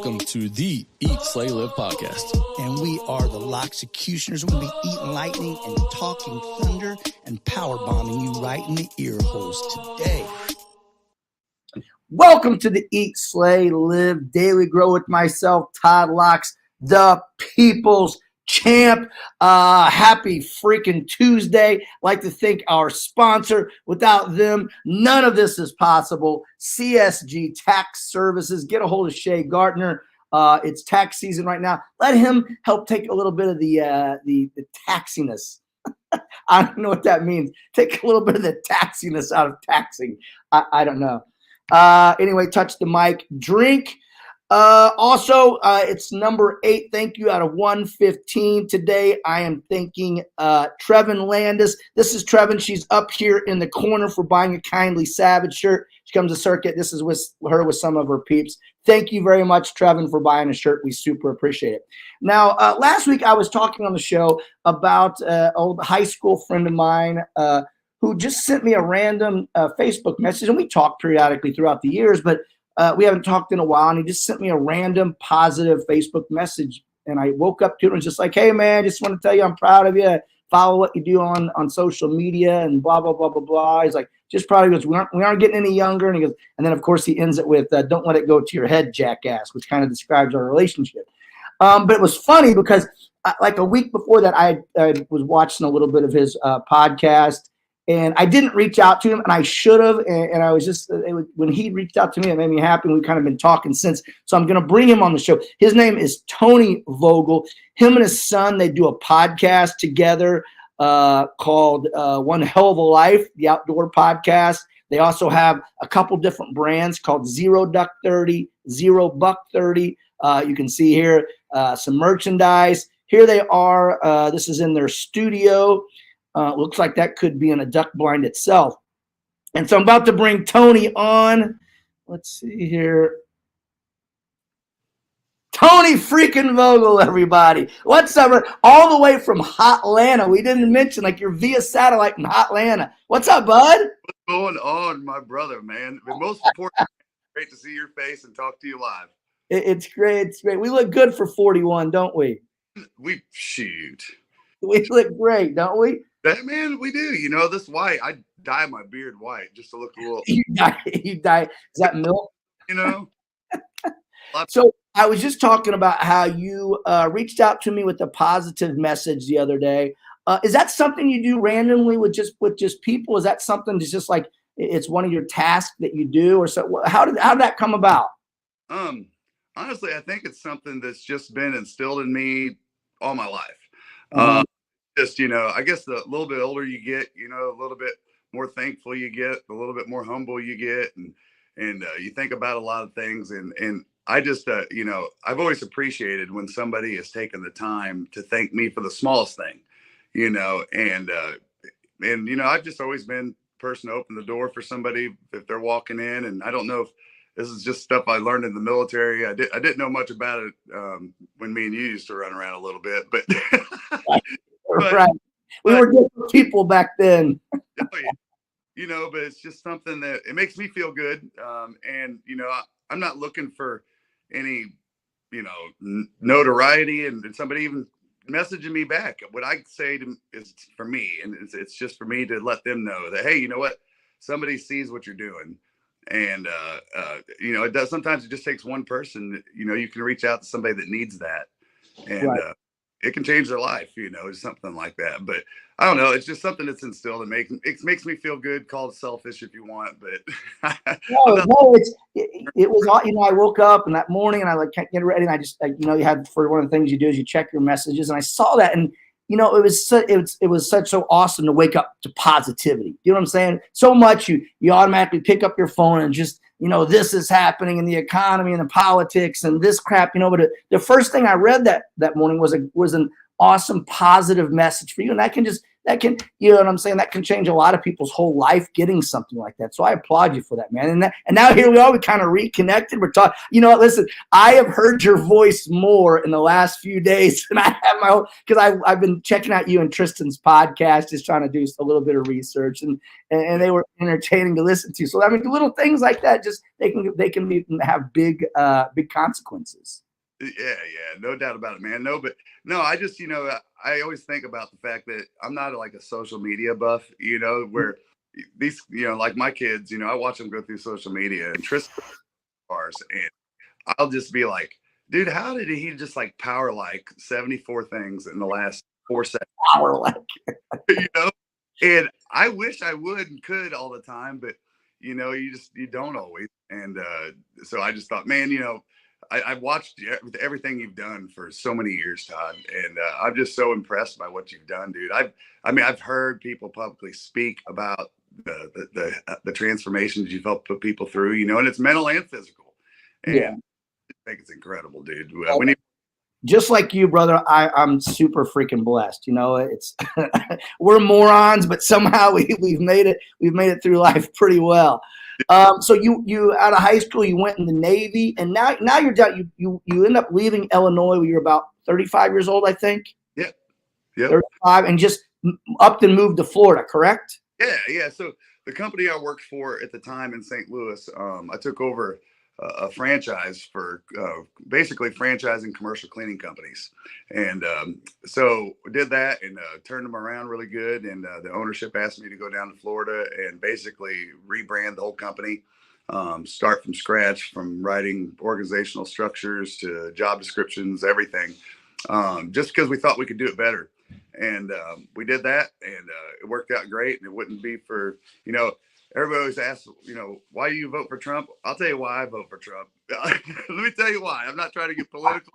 Welcome to the Eat, Slay, Live podcast. And we are the Loxecutioners. We're going to be eating lightning and talking thunder and power bombing you right in the ear holes today. Welcome to the Eat, Slay, Live Daily Grow with myself, Todd Locks, the People's Champ. Happy freaking Tuesday. I'd like to thank our sponsor. Without them, none of this is possible. CSG Tax Services. Get a hold of Shay Gardner. It's tax season right now. Let him help take a little bit of the taxiness. I don't know what that means. Take a little bit of the taxiness out of taxing. I don't know. Anyway, touch the mic. Drink. Also, it's number 8. Thank you out of 115. Today, I am thanking Trevin Landis. This is Trevin. She's up here in the corner for buying a Kindly Savage shirt. She comes to Circuit. This is with some of her peeps. Thank you very much, Trevin, for buying a shirt. We super appreciate it. Now, last week I was talking on the show about an old high school friend of mine who just sent me a random Facebook message, and we talk periodically throughout the years, but we haven't talked in a while, and he just sent me a random positive Facebook message, and I woke up to it and was just like, hey, man, just want to tell you I'm proud of you. Follow what you do on social media and blah, blah, blah, blah, blah. He's like, just proud. He goes, we aren't getting any younger. And he goes, and then, of course, he ends it with, don't let it go to your head, jackass, which kind of describes our relationship. But it was funny because like a week before that, I was watching a little bit of his podcast. And I didn't reach out to him, and I should have. And I was just when he reached out to me, it made me happy. We've kind of been talking since. So I'm going to bring him on the show. His name is Tony Vogel. Him and his son, they do a podcast together called One Hell of a Life, the outdoor podcast. They also have a couple different brands called Zero Duck 30, Zero Buck 30. You can see here some merchandise. Here they are. This is in their studio. Looks like that could be in a duck blind itself. And so I'm about to bring Tony on. Let's see here. Tony freaking Vogel, everybody. What's up? All the way from Hotlanta. We didn't mention, like, you're via satellite in Hotlanta. What's up, bud? What's going on, my brother, man? The most important, great to see your face and talk to you live. It's great. It's great. We look good for 41, don't we? We shoot. We look great, don't we? Man, we do. You know, this white, I dye my beard white just to look a little. You dye. Is that milk? You know? So I was just talking about how you reached out to me with a positive message the other day. Is that something you do randomly with just people? Is that something that's just like it's one of your tasks that you do, or so? How did that come about? Honestly, I think it's something that's just been instilled in me all my life. Just, you know, I guess the little bit older you get, you know, a little bit more thankful you get, a little bit more humble you get, and you think about a lot of things. And I just, you know, I've always appreciated when somebody has taken the time to thank me for the smallest thing, you know, and you know, I've just always been the person to open the door for somebody if they're walking in. And I don't know if this is just stuff I learned in the military. I didn't know much about it when me and you used to run around a little bit, but. Right. We were different people back then. You know, but it's just something that it makes me feel good. And, you know, I'm not looking for any, you know, notoriety and somebody even messaging me back. What I say is for me, and it's just for me to let them know that, hey, you know what, somebody sees what you're doing. And, you know, it does. Sometimes it just takes one person, you know, you can reach out to somebody that needs that. And, right. It can change their life, you know, something like that. But I don't know. It's just something that's instilled and it makes me feel good. Call it selfish if you want, but no, it was, you know, I woke up and that morning and I like can't get ready. And I just, you know, you had for one of the things you do is you check your messages, and I saw that, and you know, it was so awesome to wake up to positivity. You know what I'm saying? So much you automatically pick up your phone and just, you know, this is happening in the economy and the politics and this crap, you know. But the first thing I read that morning was an awesome positive message for you, and that that can, you know what I'm saying? That can change a lot of people's whole life getting something like that. So I applaud you for that, man. And now here we are, we kind of reconnected. We're talking, you know what, listen, I have heard your voice more in the last few days than I have my own, because I've been checking out you and Tristan's podcast, just trying to do a little bit of research, and they were entertaining to listen to. So I mean, little things like that, just they can have big consequences. Yeah, no doubt about it, man. No, I just, I always think about the fact that I'm not like a social media buff, where these, like my kids, I watch them go through social media and Tristan bars, and I'll just be like, dude, how did he just like power like 74 things in the last 4 seconds? Power like, And I wish I would and could all the time, but you don't always. And so I just thought, man, I've watched everything you've done for so many years, Todd, and I'm just so impressed by what you've done, dude. I've heard people publicly speak about the transformations you've helped put people through, and it's mental and physical. And yeah, I think it's incredible, dude. Just like you, brother, I'm super freaking blessed. It's we're morons, but somehow we've made it through life pretty well. So you out of high school, you went in the Navy, and now you're done. You end up leaving Illinois when you're about 35 years old, I think. Yeah. 35, and just upped and moved to Florida, correct? Yeah. So the company I worked for at the time in St. Louis, I took over a franchise for basically franchising commercial cleaning companies. And so we did that and turned them around really good. And the ownership asked me to go down to Florida and basically rebrand the whole company, start from scratch, from writing organizational structures to job descriptions, everything, just because we thought we could do it better. And we did that, and it worked out great. And it wouldn't be for, everybody always asks, why do you vote for Trump? I'll tell you why I vote for Trump. Let me tell you why. I'm not trying to get political.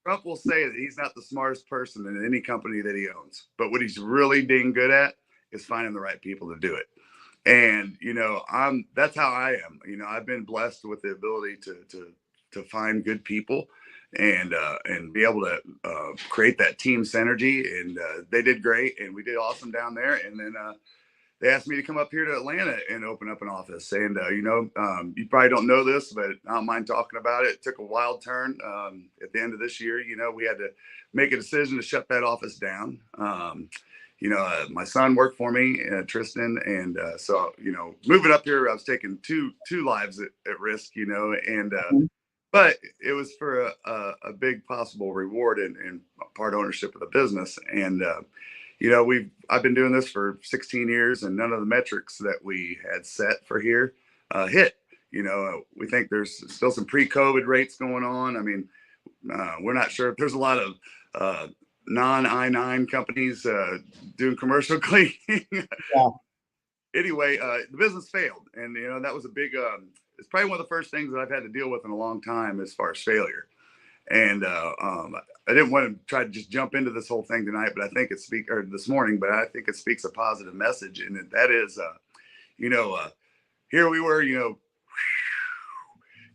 Trump will say that he's not the smartest person in any company that he owns. But what he's really dang good at is finding the right people to do it. And, that's how I am. I've been blessed with the ability to find good people and be able to create that team synergy. And they did great, and we did awesome down there. And then they asked me to come up here to Atlanta and open up an office. And, you probably don't know this, but I don't mind talking about it. It took a wild turn. At the end of this year, we had to make a decision to shut that office down. My son worked for me, Tristan. And so, moving up here, I was taking two lives at risk, and but it was for a big possible reward and part ownership of the business. And, I've been doing this for 16 years, and none of the metrics that we had set for here hit. We think there's still some pre-COVID rates going on. I mean, we're not sure if there's a lot of non-I-9 companies doing commercial cleaning. Yeah. Anyway, the business failed, and that was a big. It's probably one of the first things that I've had to deal with in a long time as far as failure. And I didn't want to try to just jump into this whole thing tonight, but I think this morning, but I think it speaks a positive message. And that is, here we were,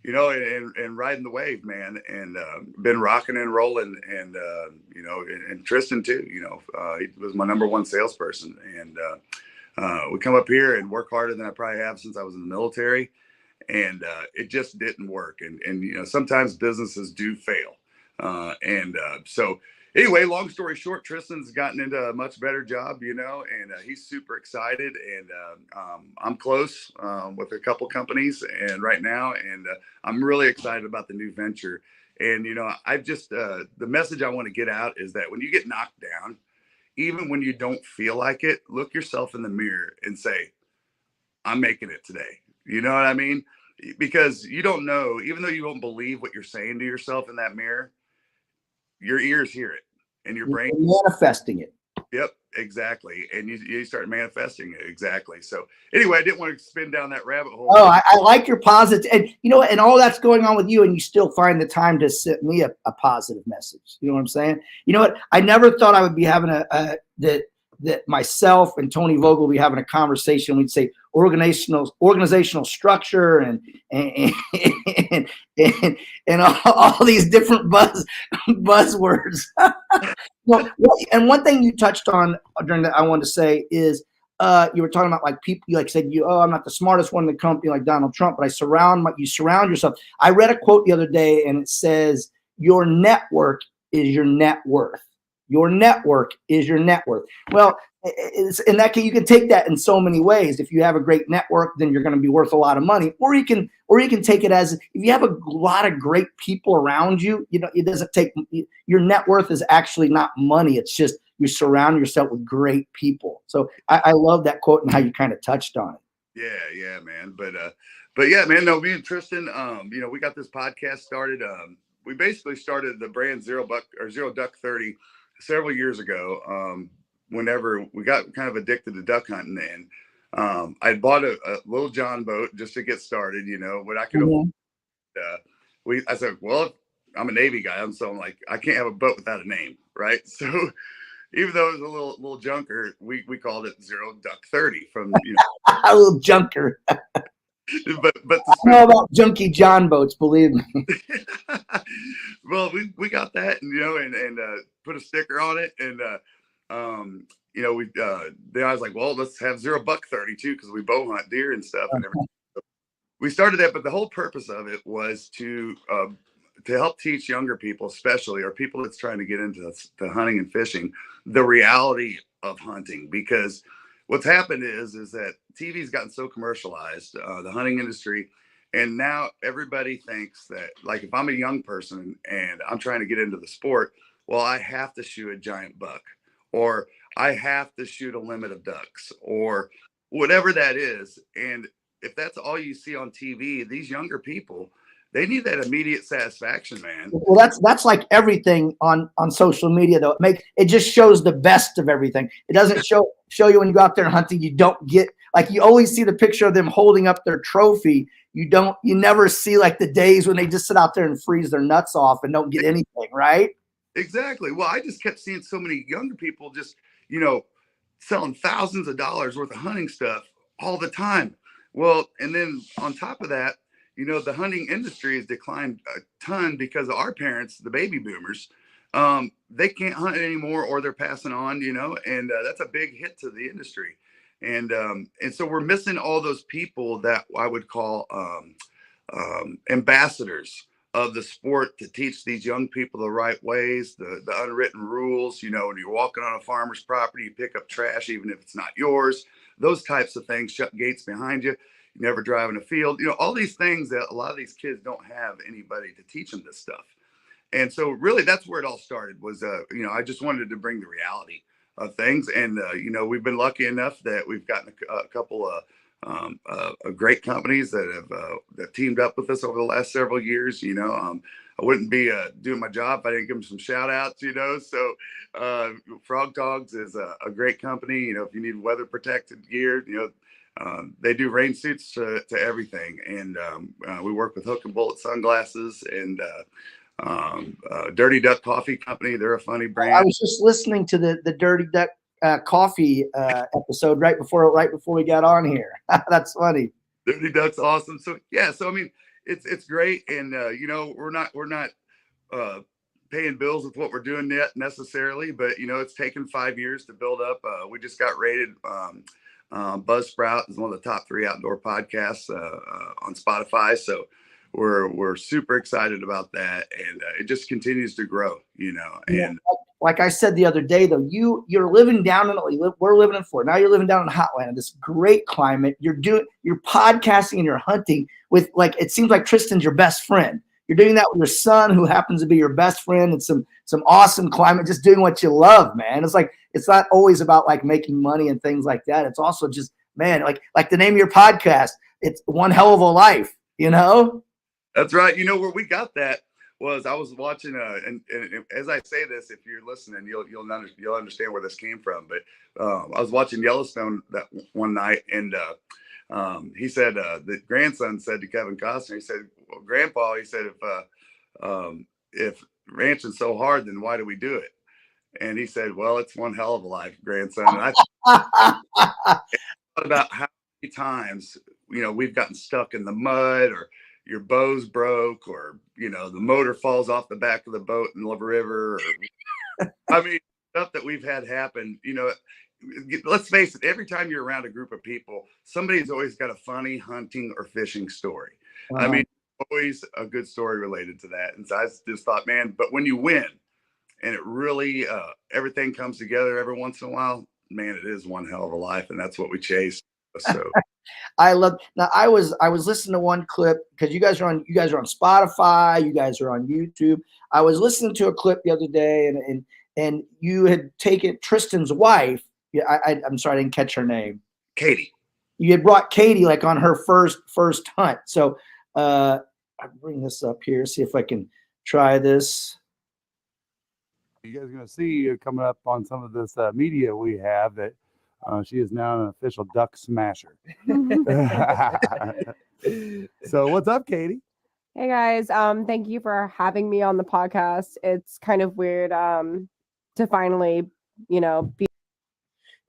and riding the wave, man, and been rocking and rolling. And, and Tristan too, he was my number one salesperson. And we come up here and work harder than I probably have since I was in the military. And it just didn't work. And sometimes businesses do fail. So anyway, long story short, Tristan's gotten into a much better job, and he's super excited. And I'm close with a couple companies and right now, and I'm really excited about the new venture. And, I've just the message I want to get out is that when you get knocked down, even when you don't feel like it, look yourself in the mirror and say, I'm making it today. You know what I mean? Because you don't know, even though you don't believe what you're saying to yourself in that mirror, your ears hear it and your brain manifesting it. Yep, exactly. And you start manifesting it. Exactly. So anyway, I didn't want to spin down that rabbit hole. Oh, I like your positive, and and all that's going on with you, and you still find the time to send me a positive message. You know what I'm saying? You know what? I never thought I would be having that myself and Tony Vogel will be having a conversation. We'd say organizational structure and and all these different buzzwords. Well, and one thing you touched on during that I wanted to say is you were talking about like people, you like said, I'm not the smartest one in the company like Donald Trump, but you surround yourself. I read a quote the other day and it says, your network is your net worth. Your network is your net worth. Well, it's in that case, you can take that in so many ways. If you have a great network, then you're going to be worth a lot of money. Or you can take it as if you have a lot of great people around you. It doesn't take your net worth is actually not money. It's just you surround yourself with great people. So I love that quote and how you kind of touched on it. Yeah, man. But yeah, man. No, me and Tristan, we got this podcast started. We basically started the brand Zero Duck 30 several years ago. Whenever we got kind of addicted to duck hunting, and I bought a little John boat just to get started, when I could afford. I said, well, I'm a Navy guy, so I'm like, I can't have a boat without a name, right? So even though it was a little junker, we called it Zero Duck 30 from a little junker. but I know about junky John boats, believe me. Well, we got that, and put a sticker on it, and then I was like, well, let's have Zero Buck 30 too, because we bow hunt deer and stuff and everything. So we started that, but the whole purpose of it was to help teach younger people, especially, or people that's trying to get into the hunting and fishing, the reality of hunting. Because what's happened is that TV's gotten so commercialized, the hunting industry, and now everybody thinks that, like, if I'm a young person and I'm trying to get into the sport, well, I have to shoot a giant buck, or I have to shoot a limit of ducks, or whatever that is. And if that's all you see on TV, these younger people, they need that immediate satisfaction, man. Well, that's like everything on social media, though. It just shows the best of everything. It doesn't show you when you go out there hunting. You don't get, like, you always see the picture of them holding up their trophy. You never see like the days when they just sit out there and freeze their nuts off and don't get anything, right? Exactly. Well, I just kept seeing so many younger people just, selling thousands of dollars worth of hunting stuff all the time. Well, and then on top of that, the hunting industry has declined a ton because of our parents, the baby boomers. They can't hunt anymore, or they're passing on, and that's a big hit to the industry. And so we're missing all those people that I would call ambassadors of the sport, to teach these young people the right ways, the unwritten rules. When you're walking on a farmer's property, you pick up trash, even if it's not yours, those types of things, shut gates behind you. You never drive in a field, all these things that a lot of these kids don't have anybody to teach them this stuff. And so really that's where it all started was, I just wanted to bring the reality of things. And, we've been lucky enough that we've gotten a couple of great companies that have teamed up with us over the last several years. I wouldn't be doing my job if I didn't give them some shout outs, So Frog Dogs is a great company. If you need weather protected gear, they do rain suits to everything. And we work with Hook and Bullet sunglasses and Dirty Duck Coffee Company. They're a funny brand. I was just listening to the Dirty Duck coffee episode right before we got on here. That's funny. Dirty Duck's awesome. So yeah, I mean, it's great, and we're not paying bills with what we're doing yet necessarily, but it's taken 5 years to build up. We just got rated. Buzzsprout is one of the top 3 outdoor podcasts on Spotify. So we're super excited about that, and it just continues to grow. And like I said the other day, though, you're living down we're living in Florida. Now you're living down in Hotland, this great climate. You're podcasting and you're hunting with, like, it seems like Tristan's your best friend. You're doing that with your son, who happens to be your best friend, and some awesome climate, just doing what you love, man. It's like, it's not always about like making money and things like that. It's also just, man, like the name of your podcast, it's one hell of a life, That's right. Where we got that was, I was watching, and as I say this, if you're listening, you'll understand where this came from. But I was watching Yellowstone that one night, and he said, the grandson said to Kevin Costner, he said, well, Grandpa, he said, if ranching's so hard, then why do we do it? And he said, well, it's one hell of a life, grandson. And thought about how many times, we've gotten stuck in the mud, or your bow's broke, or, the motor falls off the back of the boat in the river. Or, I mean, stuff that we've had happen, let's face it, every time you're around a group of people, somebody's always got a funny hunting or fishing story. I mean, always a good story related to that. And so I just thought, man, but when you win and it really, everything comes together every once in a while, man, it is one hell of a life. And that's what we chase. So I love. Now I was listening to one clip, because you guys are on Spotify, you guys are on YouTube. I was listening to a clip the other day, and you had taken Tristan's wife. Yeah, I'm sorry, I didn't catch her name. Katie. You had brought Katie like on her first hunt. So I'll bring this up here, see if I can try this. You guys are going to see coming up on some of this media we have that she is now an official duck smasher. So what's up, Katie? Hey guys, thank you for having me on the podcast. It's kind of weird to finally, be.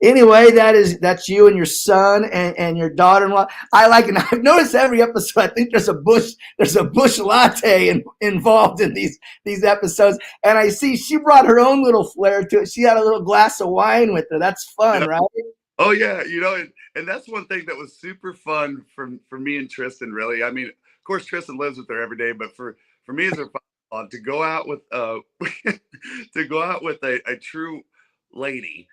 Anyway, that's you and your son and your daughter-in-law. I like it. I've noticed every episode, I think there's a bush latte involved in these episodes. And I see she brought her own little flair to it. She had a little glass of wine with her. That's fun, yeah. Right? Oh yeah, and that's one thing that was super fun for me and Tristan. Really, I mean, of course, Tristan lives with her every day, but for me as her father, to go out with a true lady,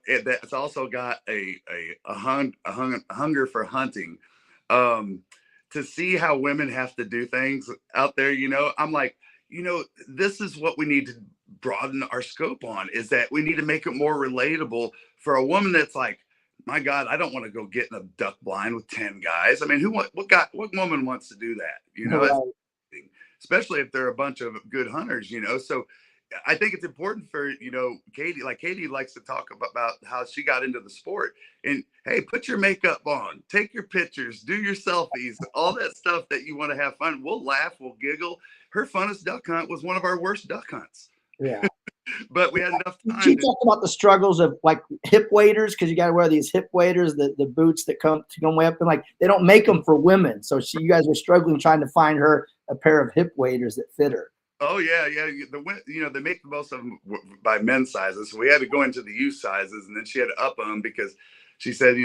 that's also got a hunger for hunting, to see how women have to do things out there. I'm like, this is what we need to broaden our scope on, is that we need to make it more relatable for a woman that's like, my God, I don't want to go get in a duck blind with 10 guys. I mean, what woman wants to do that? Right. Especially if they're a bunch of good hunters, So I think it's important for, Katie likes to talk about how she got into the sport. And hey, put your makeup on, take your pictures, do your selfies, all that stuff that you want to have fun. We'll laugh, we'll giggle. Her funnest duck hunt was one of our worst duck hunts. Yeah. But we had enough time. She talked about the struggles of like hip waders, because you got to wear these hip waders, the boots that come way up, and like they don't make them for women. So you guys were struggling trying to find her a pair of hip waders that fit her. Oh yeah. They make the most of them by men's sizes, so we had to go into the youth sizes, and then she had to up them because she said,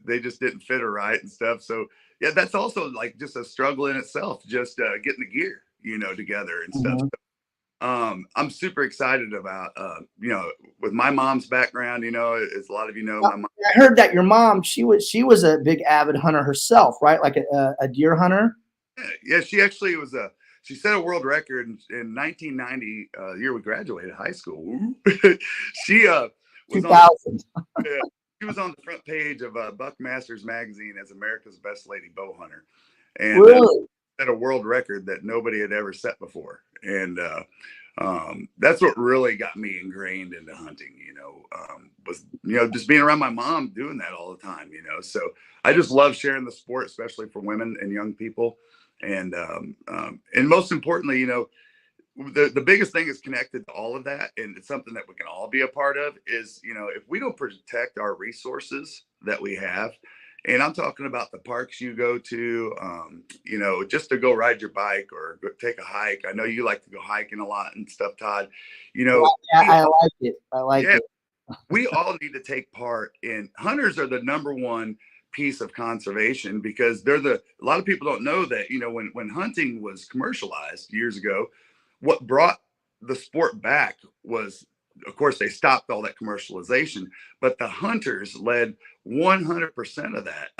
they just didn't fit her right and stuff. So yeah, that's also like just a struggle in itself, just getting the gear, together and stuff. So, I'm super excited about, with my mom's background, as a lot of my mom. I heard that your mom, she was a big avid hunter herself, right? Like a deer hunter. Yeah, she actually she set a world record in 1990, year we graduated high school. She was 2000. she was on the front page of Buckmasters magazine as America's best lady bow hunter, and really? Set a world record that nobody had ever set before. And that's what really got me ingrained into hunting, was, just being around my mom doing that all the time, so I just love sharing the sport, especially for women and young people. And most importantly, the biggest thing is connected to all of that. And it's something that we can all be a part of is, if we don't protect our resources that we have, and I'm talking about the parks you go to, just to go ride your bike or go take a hike. I know you like to go hiking a lot and stuff, Todd. Yeah, I like it. I like it. We all need to take part in. Hunters are the number one piece of conservation, because a lot of people don't know that, when hunting was commercialized years ago, what brought the sport back was, of course, they stopped all that commercialization, but the hunters led 100% of that,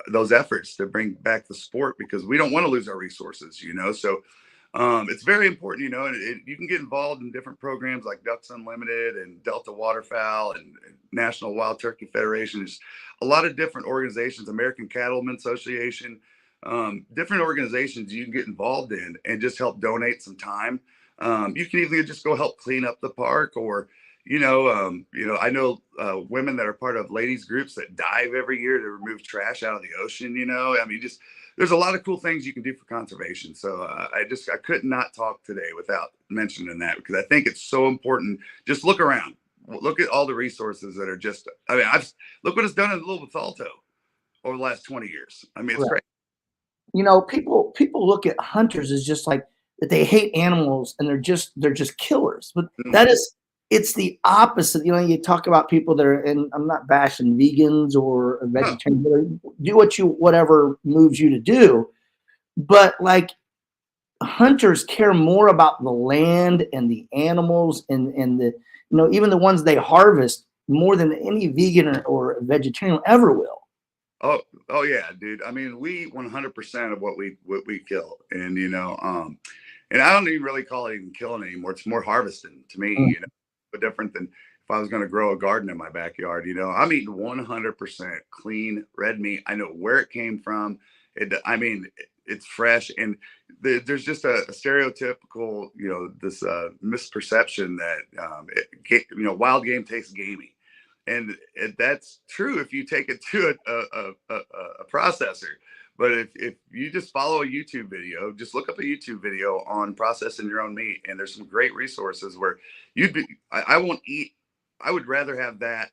those efforts to bring back the sport, because we don't want to lose our resources, so it's very important, and you can get involved in different programs like Ducks Unlimited and Delta Waterfowl and National Wild Turkey Federation. There's a lot of different organizations, American Cattlemen Association, different organizations you can get involved in and just help donate some time. You can either just go help clean up the park, or, I know women that are part of ladies groups that dive every year to remove trash out of the ocean. I mean, just there's a lot of cool things you can do for conservation. So I could not talk today without mentioning that, because I think it's so important. Just look around, look at all the resources that are just. I mean, look what it's done in Little Bethalto over the last 20 years. I mean, it's Right. great. People look at hunters as just like that they hate animals and they're just killers. But Mhm. it's the opposite. You talk about people that are, and I'm not bashing vegans or No. vegetarians, do whatever moves you to do. But like hunters care more about the land and the animals and the, even the ones they harvest more than any vegan or vegetarian ever will. Oh yeah, dude. I mean, we 100% of what we kill, and and I don't even really call it even killing anymore. It's more harvesting to me, but different than if I was going to grow a garden in my backyard. I'm eating 100% clean red meat. I know where it came from. I mean, it's fresh, and there's just a stereotypical, this misperception that wild game tastes gamey. And that's true if you take it to a processor. But if you just follow a YouTube video, just look up a YouTube video on processing your own meat, and there's some great resources where I won't eat. I would rather have that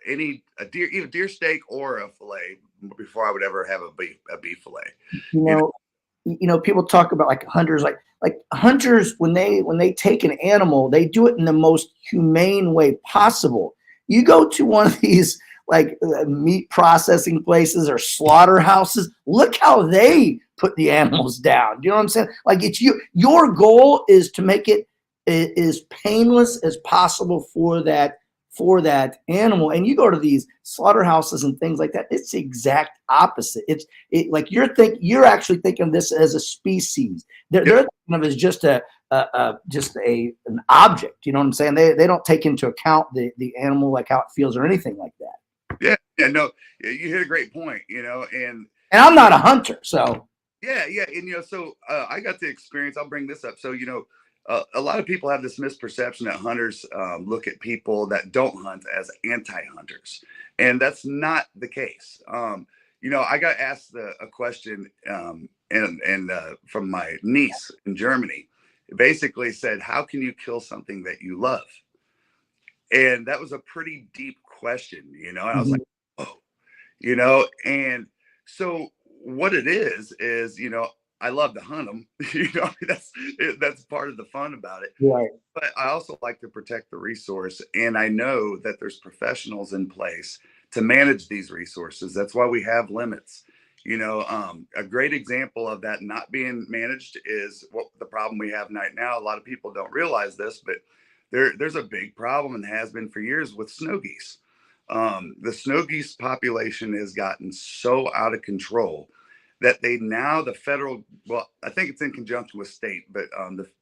either deer steak or a fillet before I would ever have a beef fillet. People talk about like hunters, like hunters when they take an animal, they do it in the most humane way possible. You go to one of these like meat processing places or slaughterhouses, look how they put the animals down. You know what I'm saying? Like it's your goal is to make it as painless as possible for that animal. And you go to these slaughterhouses and things like that, it's the exact opposite. Like you're actually thinking of this as a species. They're thinking of it as just an object. You know what I'm saying? They don't take into account the animal, like how it feels or anything like that. Yeah, no, you hit a great point, and I'm not a hunter, so. Yeah, and so I got the experience. I'll bring this up. So a lot of people have this misperception that hunters look at people that don't hunt as anti-hunters, and that's not the case. I got asked a question, and from my niece in Germany. It basically said, "How can you kill something that you love?" And that was a pretty deep question, and I was like, "Oh." And so what it is I love to hunt them. That's part of the fun about it. Right. But I also like to protect the resource, and I know that there's professionals in place to manage these resources. That's why we have limits. A great example of that not being managed is what the problem we have right now. A lot of people don't realize this, but there's a big problem, and has been for years, with snow geese. The snow geese population has gotten so out of control that the federal, well, I think it's in conjunction with state, but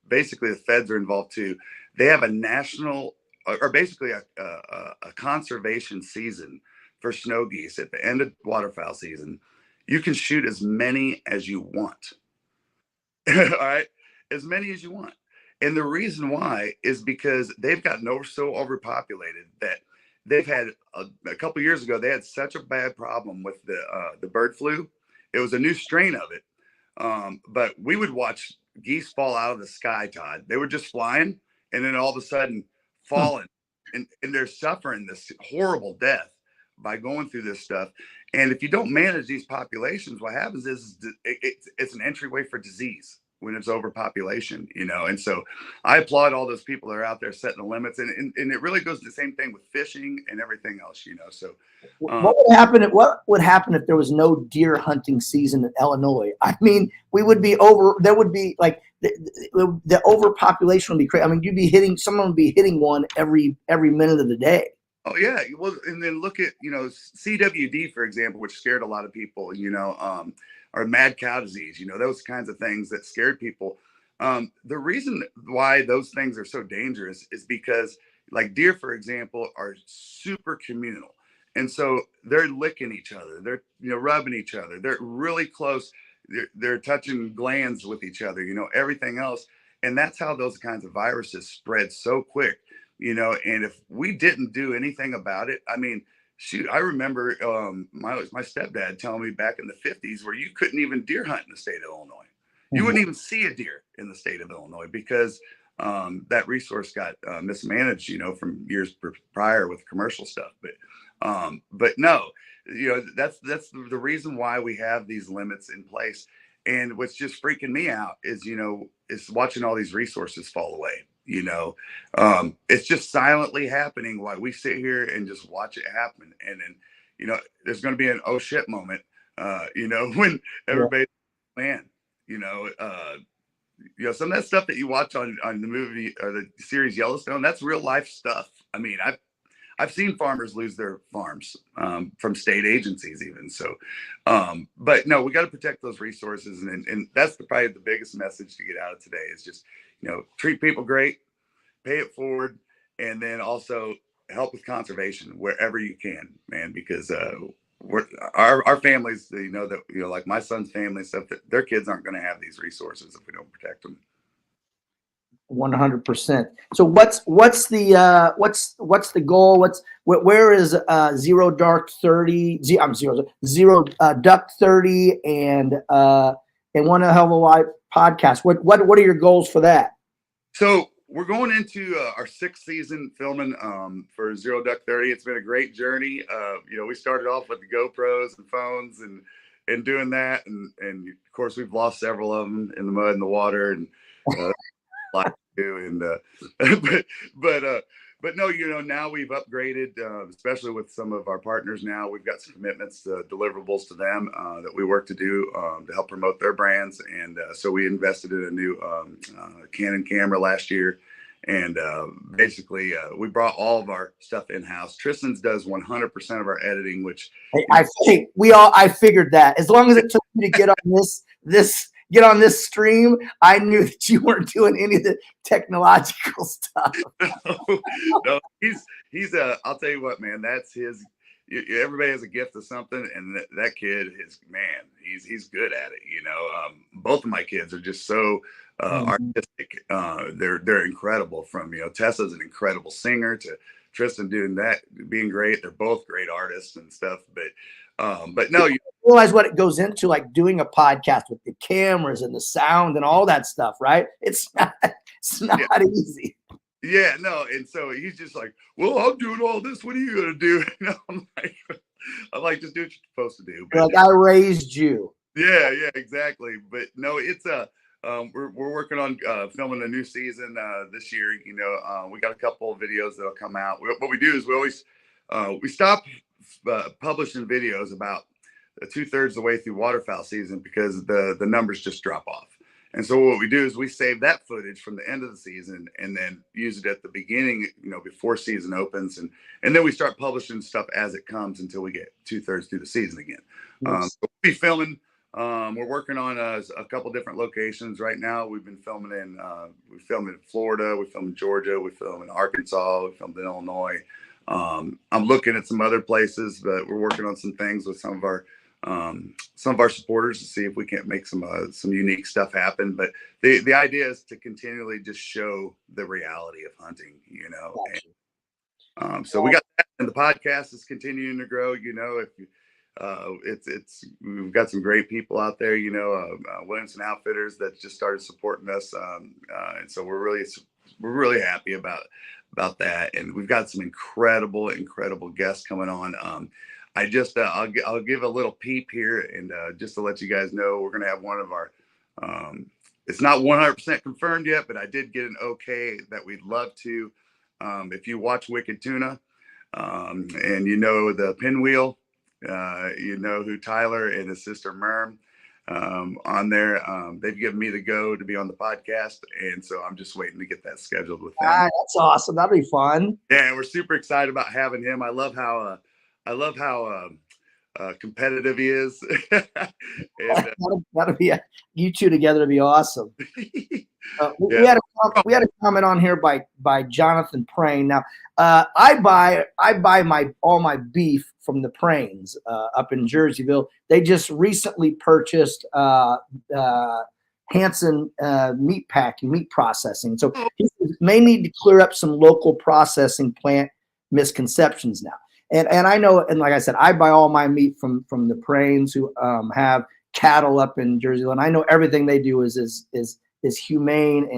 basically the feds are involved too. They have a national, or basically a conservation season for snow geese at the end of waterfowl season. You can shoot as many as you want. All right, as many as you want. And the reason why is because they've gotten so overpopulated that they've had a couple years ago, they had such a bad problem with the bird flu. It was a new strain of it. But we would watch geese fall out of the sky, Todd. They were just flying, and then all of a sudden falling, and they're suffering this horrible death by going through this stuff. And if you don't manage these populations, what happens is it's an entryway for disease when it's overpopulation, And so I applaud all those people that are out there setting the limits, and it really goes the same thing with fishing and everything else, So What would happen if there was no deer hunting season in Illinois? I mean, we would be there would be like the overpopulation would be crazy. I mean, someone would be hitting one every minute of the day. Oh yeah, well, and then look at CWD, for example, which scared a lot of people. Or mad cow disease. Those kinds of things that scared people. The reason why those things are so dangerous is because, like deer, for example, are super communal, and so they're licking each other. They're rubbing each other. They're really close. They're touching glands with each other. Everything else, and that's how those kinds of viruses spread so quick. and if we didn't do anything about it, I mean, shoot, I remember my stepdad telling me back in the 50s where you couldn't even deer hunt in the state of Illinois. You wouldn't even see a deer in the state of Illinois because that resource got mismanaged, from years prior with commercial stuff. But no, that's the reason why we have these limits in place. And what's just freaking me out is is watching all these resources fall away. It's just silently happening while we sit here and just watch it happen. And then there's going to be an oh shit moment, when everybody, man, some of that stuff that you watch on the movie or the series Yellowstone, that's real life stuff. I mean, I've seen farmers lose their farms from state agencies even. So, but no, we got to protect those resources. And that's probably the biggest message to get out of today is just, treat people great, pay it forward, and then also help with conservation wherever you can, man, because our families, like my son's family stuff, that their kids aren't going to have these resources if we don't protect them. 100%. So what's the goal? Where is Zero Dark 30? Zero Duck 30 and One Hell of a Life podcast. What are your goals for that? So we're going into our 6th season filming for Zero Duck 30. It's been a great journey. We started off with the GoPros and phones and doing that, and of course we've lost several of them in the mud and the water and. And but no, now we've upgraded, especially with some of our partners. Now we've got some commitments, deliverables to them that we work to do to help promote their brands. And so we invested in a new Canon camera last year, and basically we brought all of our stuff in house. Tristan's does 100% of our editing, which I figured that as long as it took me to get on this stream, I knew that you weren't doing any of the technological stuff. No, he's I'll tell you what, man, that's his. Everybody has a gift of something, and that kid is, man, he's good at it. Both of my kids are just so artistic. They're incredible. From Tessa's an incredible singer to Tristan doing that, being great. They're both great artists and stuff. But no, you realize what it goes into, like doing a podcast with the cameras and the sound and all that stuff, right? It's not easy. Yeah, no, and so he's just like, well, I'm doing all this. What are you gonna do? I'm like, just do what you're supposed to do. But, like I raised you. Yeah, exactly. But no, it's we're working on filming a new season this year. We got a couple of videos that'll come out. What we do is we always we stop publishing videos about 2/3 the way through waterfowl season because the numbers just drop off. And so what we do is we save that footage from the end of the season and then use it at the beginning, before season opens, and then we start publishing stuff as it comes until we get 2/3 through the season again. So we'll be filming. We're working on a couple different locations right now. We've been filming we filmed in Florida, we filmed in Georgia, we filmed in Arkansas, we filmed in Illinois. I'm looking at some other places, but we're working on some things with some of our supporters to see if we can't make some unique stuff happen. But the idea is to continually just show the reality of hunting, And, so we got that, and the podcast is continuing to grow. We've got some great people out there, Williamson Outfitters that just started supporting us, and so we're really happy about that. And we've got some incredible guests coming on. I'll give a little peep here, and just to let you guys know, we're going to have one of our, it's not 100% confirmed yet, but I did get an okay that we'd love to. If you watch Wicked Tuna, and the Pinwheel, who Tyler and his sister Merm on there, they've given me the go to be on the podcast, and so I'm just waiting to get that scheduled with them. That's awesome. That'll be fun. Yeah, we're super excited about having him. I love how competitive he is. And, that'll be you two together to be awesome. We had a comment on here by Jonathan Prain. Now, I buy all my beef from the Prains up in Jerseyville. They just recently purchased Hanson meat packing, meat processing. So he may need to clear up some local processing plant misconceptions now. And I know, and like I said, I buy all my meat from the Prains, who have cattle up in Jersey, and I know everything they do is humane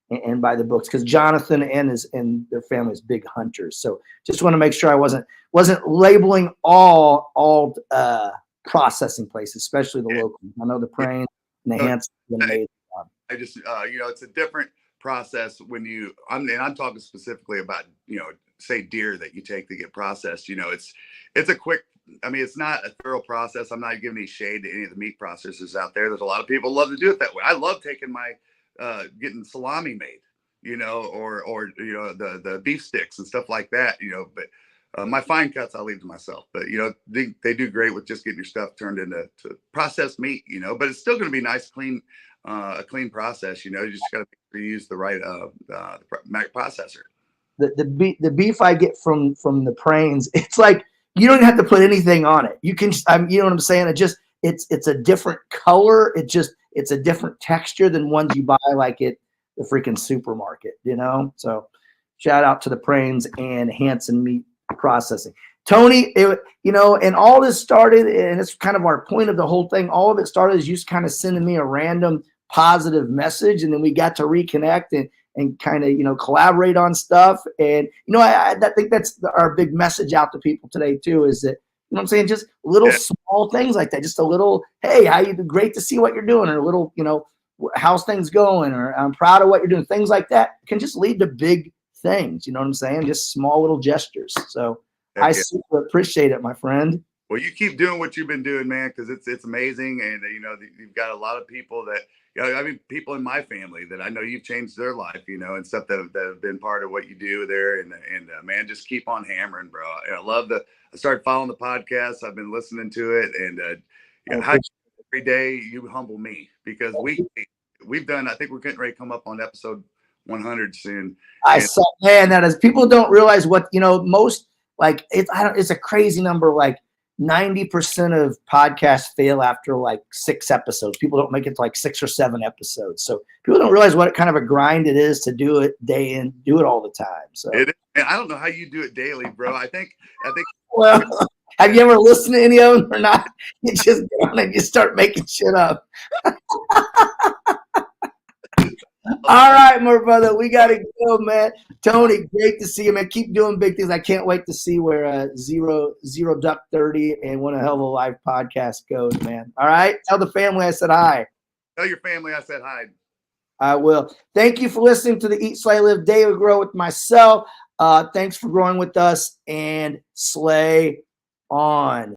and by the books, because Jonathan and their family is big hunters. So just want to make sure I wasn't labeling all processing places, especially the local. I know the Prains and the Hanson made. I just it's a different process when I'm talking specifically about say deer that you take to get processed. It's a quick. I mean, it's not a thorough process. I'm not giving any shade to any of the meat processors out there. There's a lot of people who love to do it that way. I love taking my getting salami made, or the beef sticks and stuff like that, but my fine cuts I'll leave to myself. But they do great with just getting your stuff turned into processed meat, but it's still going to be nice, clean, a clean process. You just got to use the right processor. The beef I get from the Prains, it's like you don't have to put anything on it. You can, you know what I'm saying? It's a different color. It's a different texture than ones you buy like at the freaking supermarket, So shout out to the Prains and Hanson Meat Processing. Tony, and all this started, and it's kind of our point of the whole thing. All of it started as you just kind of sending me a random positive message, and then we got to reconnect and kind of, collaborate on stuff. And, I think that's our big message out to people today too, is that, what I'm saying? Just little small things like that. Just a little, hey, how you do? Great to see what you're doing. Or a little, how's things going? Or I'm proud of what you're doing. Things like that can just lead to big things. You know what I'm saying? Just small little gestures. So I super appreciate it, my friend. Well, you keep doing what you've been doing, man, because it's amazing. And, you've got a lot of people that, people in my family that I know you've changed their life, and stuff that have been part of what you do there. And man, just keep on hammering, bro. And I started following the podcast. I've been listening to it. And every day you humble me, because we've done, I think we're getting ready to come up on episode 100 soon. I saw, man, that is, people don't realize what, most, like, it's a crazy number, like 90% of podcasts fail after like 6 episodes. People don't make it to like 6 or 7 episodes. So people don't realize what kind of a grind it is to do it day in, do it all the time. So it is, and I don't know how you do it daily, bro. I think well, have you ever listened to any of them or not? You just get on and you start making shit up. All right, my brother, we got to go, man. Tony, great to see you, man. Keep doing big things. I can't wait to see where Zero Duck 30 and One a Hell of a Life podcast goes, man. All right, tell the family I said hi. Tell your family I said hi. I will. Thank you for listening to the Eat, Slay, Live Daily Grow with myself. Thanks for growing with us, and slay on.